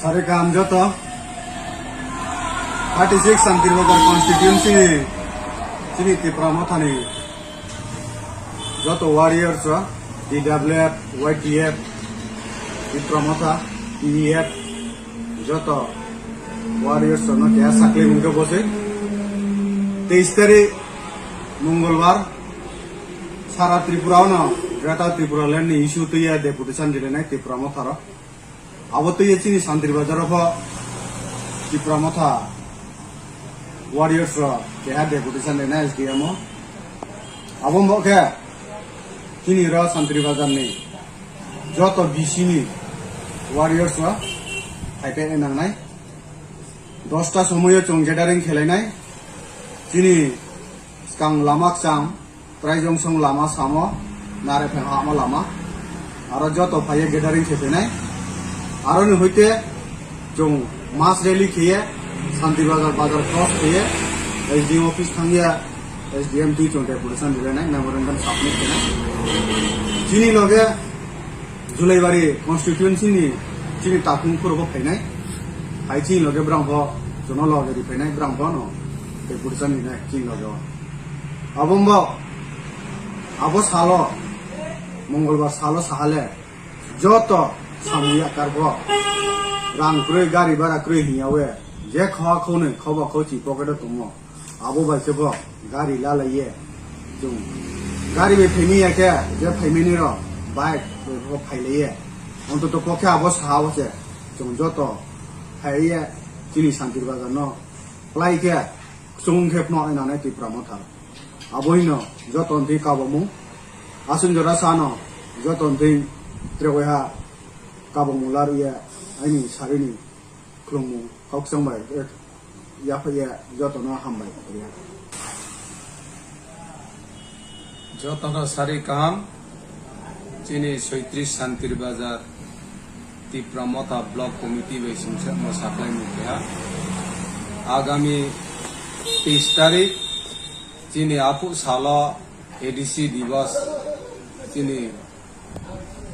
Sare kam joto 36 Santirbajar constituency chini Tripura Mothani joto warriors DWF, YTF, Tripura Motha, TEF joto warriors no kya sakle mungke bose 23 তারিখ মঙ্গলবার সারা ত্রিপুরাও না greater Tripura land issue তৈয়া deputation দিলে নাই ত্রিপুরা মথার আবতইয়ে চিনি শান্তিরবাজার ত্রিপুরা মথা ওয়ারিয়র্স কেহা ডেপুটেশন দিলে এসডিএম আবম বকে চিনি শান্তিরবাজার নেই যত বিসিনি ওয়ারিয়র্স খাইতে নাংনাই 10টা সময়ে চংজেডারিং খেলাইনাই চিনি স্কাং লামাক চাং প্রাইজং সং লামা সামো নারে ফেং হামা লামা আর যত ফাইয়ে গেদারিং খেপেনাই আর হইতে जों मास रैली खेये शांतिबाजार बाजार क्रस खेये एसडीएम ऑफिस थांगिया एसडीएम टी जों डेपुटेशन दिलायनाय मेमोरेंडम सबमिट केनाय जिनि लगे जुलाइबारि कन्स्टिट्युएन्सि नि जिनि ताकुंफोरबो फैनाय फाइथि लगे ब्रांभ जोनो लगे रिफाइनाय ब्रांभ न डेपुटेशन दिनाय जिनि लगे अबंब आबो सालो मंगलबार सालो साहाले जत सामुया कारबो रां क्रय गारि भाड़ा क्रय हियावे जे खवा खौनो खवा खौची पकेट दङ आबो बाइसेबो गारि लालाये जों गारि बे फैमिया के जे फैमिनि र बाइक बे फाइलाये अन्तत पके आबो साहावसे जों जत फाइये जिनि शान्तिबाजार न प्लाइ के जों खेपनो आइनानै त्रिपुरा मथा आबोइनो जतन्ति काबमु आसुन जरा सानो जतन्ति त्रेवहा काबमु लारिया आइनि सारिनि खुलुमु खावसंबाय याफाया जतन हामबाय जतन सारि काम चिनि 36 शान्तिरबाजार त्रिपुरा मथा ब्लक कमिटी बैसिमसे मोसाख्लाय मुखिया आगामी 23 तारिख चिनि आफु सालो एडीसी दिवस चिनि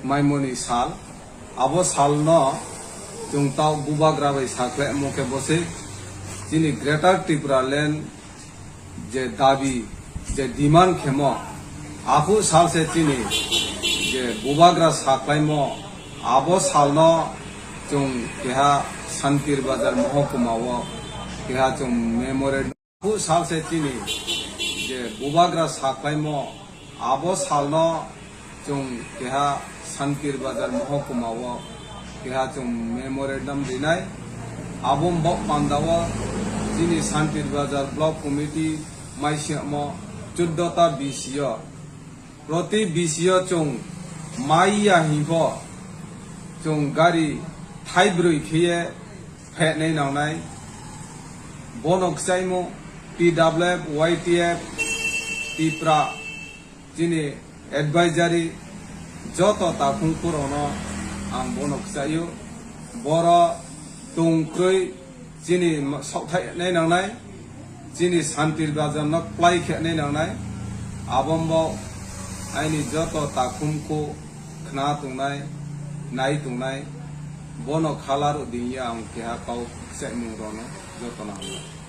माइमोनि साल आबो साल न जों ताव बुबाग्रा बै साख्ले मुखे बसे जिनि ग्रेटर त्रिपुरा लैंड जे दाबी जे डिमांड खेमो आफु साल से चिनि जे बुबाग्रा साख्लाय मो आबो साल न जों केहा शान्तिरबाजार महकुमाओ केहा जों मेमोरेंडम आफु साल से चिनि जे बुबाग्रा साख्लाय मो आबो साल न जों केहा शान्तिरबाजार महकुमाओ केहा जों मेमोरेंडम दिनाय आबम बक पांदावा जिनि शान्तिरबाजार ब्लक कमिटी माइसेमो 14टा बीसीओ प्रति बीसीओ जों माइया हिबो जों गारि थाइब्रै खेये फेनाय नावनाय बनकसाइमो TWF YTF त्रिपुरा जिनि एडवाइजारि जत ताकुंफोरावनो आं बनकसायो बर टंक्रय जिनि सावथायनाय नांनाय जिनि शान्तिरबाजार न प्लाइ खेनाय नांनाय आबमब आइनि जत ताकुमखौ खना तुंनाय नाय तुंनाय बन खालार दिया आं केहा काव सेमुरनो जतन हामबाय।